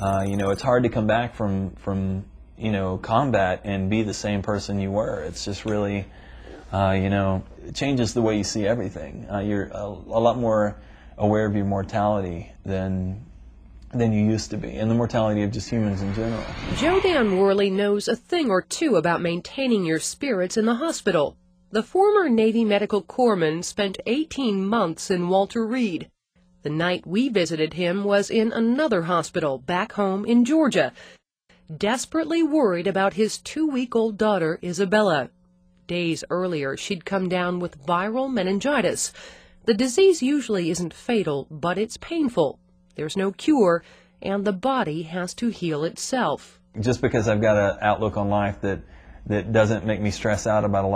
You know, it's hard to come back from you know, combat and be the same person you were. It's just really, you know, it changes the way you see everything. You're a lot more aware of your mortality than you used to be, and the mortality of just humans in general. Jodan Worley knows a thing or two about maintaining your spirits in the hospital. The former Navy medical corpsman spent 18 months in Walter Reed. The night we visited him was in another hospital back home in Georgia, desperately worried about his 2-week-old daughter, Isabella. Days earlier, she'd come down with viral meningitis. The disease usually isn't fatal, but it's painful. There's no cure, and the body has to heal itself. Just because I've got an outlook on life that doesn't make me stress out about a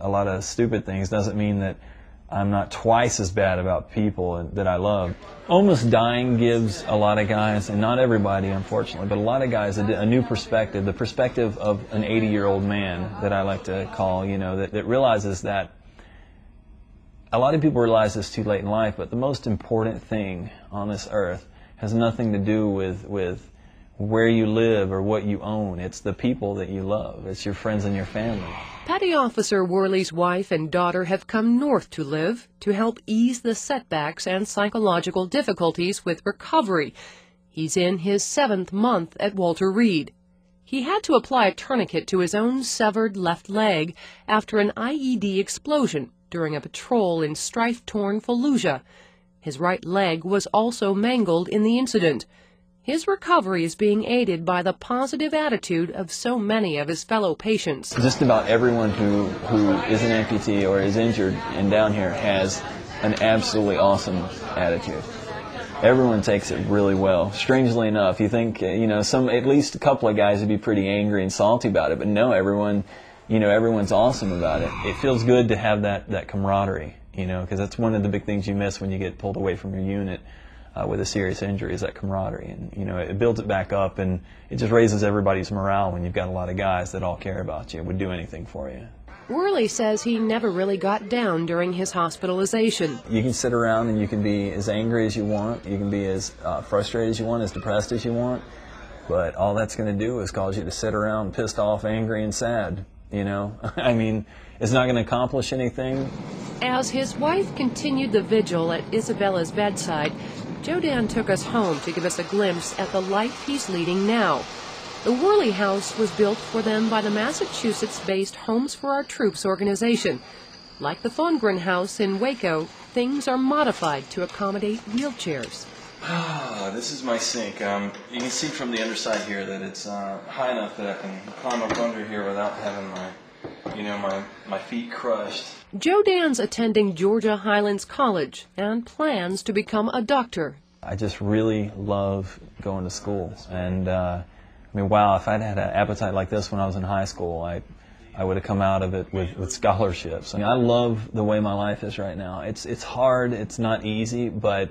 lot of stupid things doesn't mean that I'm not twice as bad about people that I love. Almost dying gives a lot of guys, and not everybody unfortunately, but a lot of guys a new perspective, the perspective of an 80-year-old man that I like to call, you know, that realizes that a lot of people realize this too late in life, but the most important thing on this earth has nothing to do with where you live or what you own. It's the people that you love. It's your friends and your family. Petty Officer Worley's wife and daughter have come north to live to help ease the setbacks and psychological difficulties with recovery. He's in his 7th month at Walter Reed. He had to apply a tourniquet to his own severed left leg after an IED explosion during a patrol in strife-torn Fallujah. His right leg was also mangled in the incident. His recovery is being aided by the positive attitude of so many of his fellow patients. Just about everyone who is an amputee or is injured and down here has an absolutely awesome attitude. Everyone takes it really well. Strangely enough, you think, you know, at least a couple of guys would be pretty angry and salty about it, but no, everyone, you know, everyone's awesome about it. It feels good to have that camaraderie, you know, because that's one of the big things you miss when you get pulled away from your unit. With a serious injury is that camaraderie, and you know, it builds it back up, and it just raises everybody's morale when you've got a lot of guys that all care about you, would do anything for you. Worley says he never really got down during his hospitalization. You can sit around and you can be as angry as you want, you can be as frustrated as you want, as depressed as you want, but all that's going to do is cause you to sit around pissed off, angry, and sad, you know? I mean, it's not going to accomplish anything. As his wife continued the vigil at Isabella's bedside, Jodan took us home to give us a glimpse at the life he's leading now. The Worley house was built for them by the Massachusetts-based Homes for Our Troops organization. Like the Thorngren house in Waco, things are modified to accommodate wheelchairs. This is my sink. You can see from the underside here that it's high enough that I can climb up under here without having my feet crushed. Jodan's attending Georgia Highlands College and plans to become a doctor. I just really love going to school, and I mean, wow, if I'd had an appetite like this when I was in high school, I would have come out of it with scholarships. I mean, I love the way my life is right now. It's hard, it's not easy, but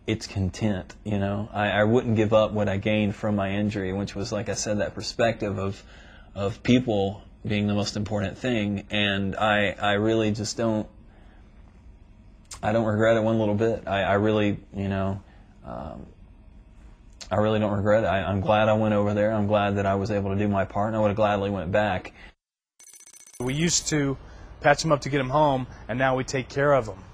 it's content, you know. I wouldn't give up what I gained from my injury, which was, like I said, that perspective of people being the most important thing, and I really just don't regret it one little bit. I really, you know, I really don't regret it. I'm glad I went over there. I'm glad that I was able to do my part, and I would have gladly went back. We used to patch them up to get them home, and now we take care of them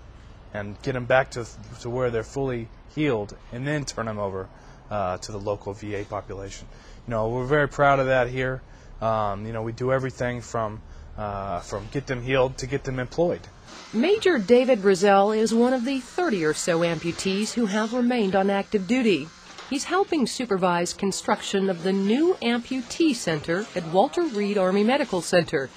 and get them back to where they're fully healed, and then turn them over to the local VA population. You know, we're very proud of that here. You know, we do everything from get them healed to get them employed. Major David Rizal is one of the 30 or so amputees who have remained on active duty. He's helping supervise construction of the new amputee center at Walter Reed Army Medical Center.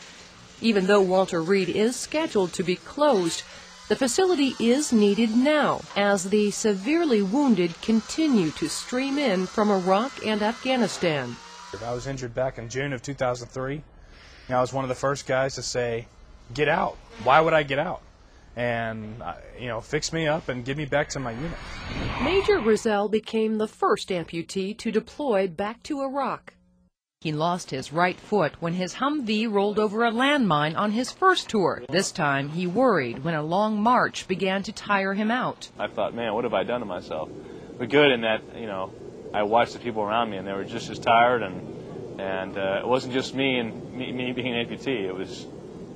Even though Walter Reed is scheduled to be closed, the facility is needed now as the severely wounded continue to stream in from Iraq and Afghanistan. I was injured back in June of 2003. I was one of the first guys to say, get out. Why would I get out? And, you know, fix me up and get me back to my unit. Major Rizal became the first amputee to deploy back to Iraq. He lost his right foot when his Humvee rolled over a landmine on his first tour. This time, he worried when a long march began to tire him out. I thought, man, what have I done to myself? But good in that, you know, I watched the people around me, and they were just as tired, and it wasn't just me and me being an amputee.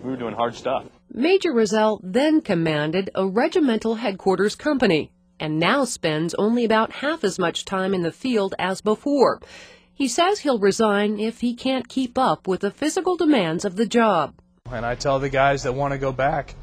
We were doing hard stuff. Major Rozelle then commanded a regimental headquarters company, and now spends only about half as much time in the field as before. He says he'll resign if he can't keep up with the physical demands of the job. And I tell the guys that want to go back,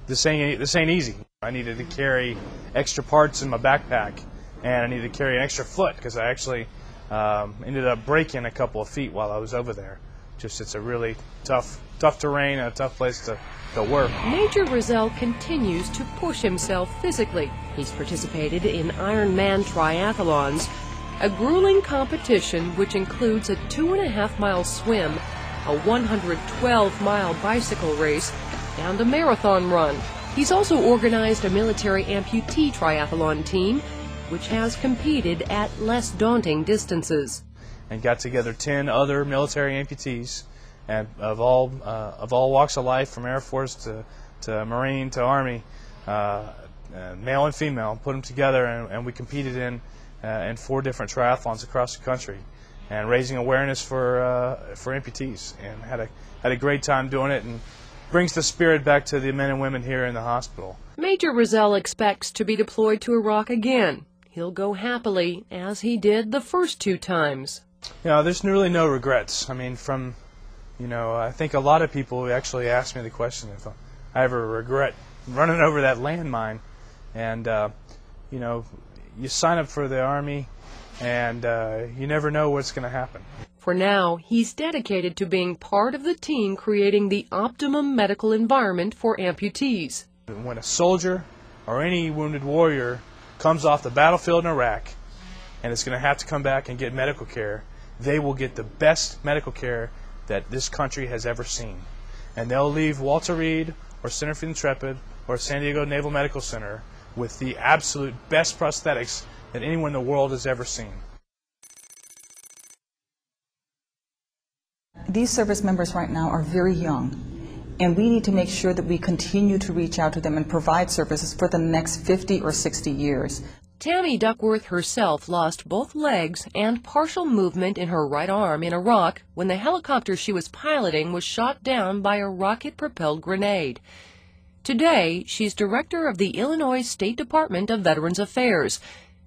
this ain't easy. I needed to carry extra parts in my backpack, and I needed to carry an extra foot because I actually ended up breaking a couple of feet while I was over there. It's a really tough terrain and a tough place to work. Major Rozelle continues to push himself physically. He's participated in Ironman triathlons, a grueling competition which includes a 2.5-mile swim, a 112-mile bicycle race, and a marathon run. He's also organized a military amputee triathlon team, which has competed at less daunting distances. And got together 10 other military amputees, and of all walks of life, from Air Force to Marine to Army, male and female. Put them together, and we competed in 4 different triathlons across the country, and raising awareness for amputees, and had a great time doing it, and brings the spirit back to the men and women here in the hospital. Major Rozelle expects to be deployed to Iraq again. He'll go happily, as he did the first 2 times. There's really no regrets. I mean, I think a lot of people actually ask me the question if I ever regret running over that landmine. And, you sign up for the Army, and you never know what's going to happen. For now, he's dedicated to being part of the team creating the optimum medical environment for amputees. When a soldier or any wounded warrior comes off the battlefield in Iraq and is going to have to come back and get medical care, they will get the best medical care that this country has ever seen. And they'll leave Walter Reed or Center for the Intrepid or San Diego Naval Medical Center with the absolute best prosthetics that anyone in the world has ever seen. These service members right now are very young, and we need to make sure that we continue to reach out to them and provide services for the next 50 or 60 years. Tammy Duckworth herself lost both legs and partial movement in her right arm in Iraq when the helicopter she was piloting was shot down by a rocket-propelled grenade. Today, she's director of the Illinois State Department of Veterans Affairs,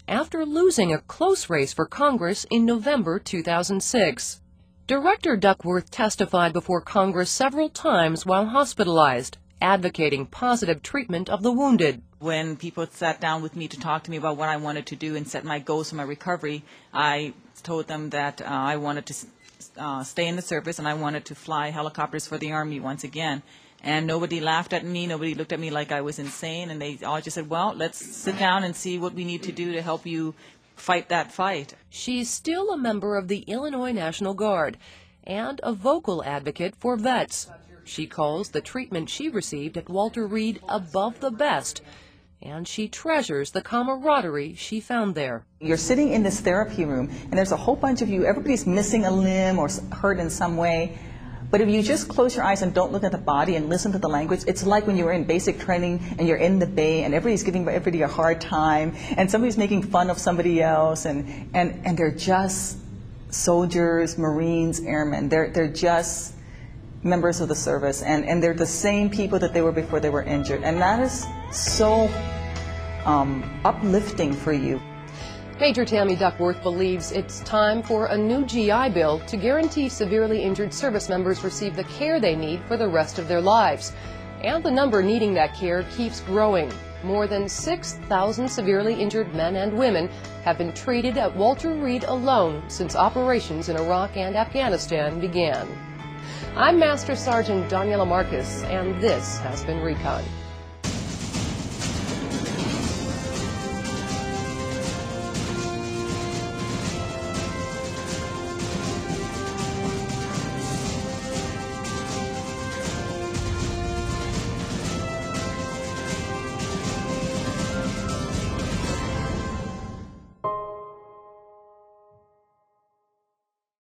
after losing a close race for Congress in November 2006. Director Duckworth testified before Congress several times while hospitalized, advocating positive treatment of the wounded. When people sat down with me to talk to me about what I wanted to do and set my goals for my recovery, I told them that I wanted to stay in the service and I wanted to fly helicopters for the Army once again. And nobody laughed at me, nobody looked at me like I was insane, and they all just said, well, let's sit down and see what we need to do to help you fight that fight. She's still a member of the Illinois National Guard and a vocal advocate for vets. She calls the treatment she received at Walter Reed above the best, and she treasures the camaraderie she found there. You're sitting in this therapy room, and there's a whole bunch of you. Everybody's missing a limb or hurt in some way. But if you just close your eyes and don't look at the body and listen to the language, it's like when you were in basic training and you're in the bay and everybody's giving everybody a hard time and somebody's making fun of somebody else, and they're just soldiers, Marines, airmen. They're just members of the service, and they're the same people that they were before they were injured. And that is so uplifting for you. Major Tammy Duckworth believes it's time for a new GI Bill to guarantee severely injured service members receive the care they need for the rest of their lives. And the number needing that care keeps growing. More than 6,000 severely injured men and women have been treated at Walter Reed alone since operations in Iraq and Afghanistan began. I'm Master Sergeant Daniela Marcus, and this has been Recon.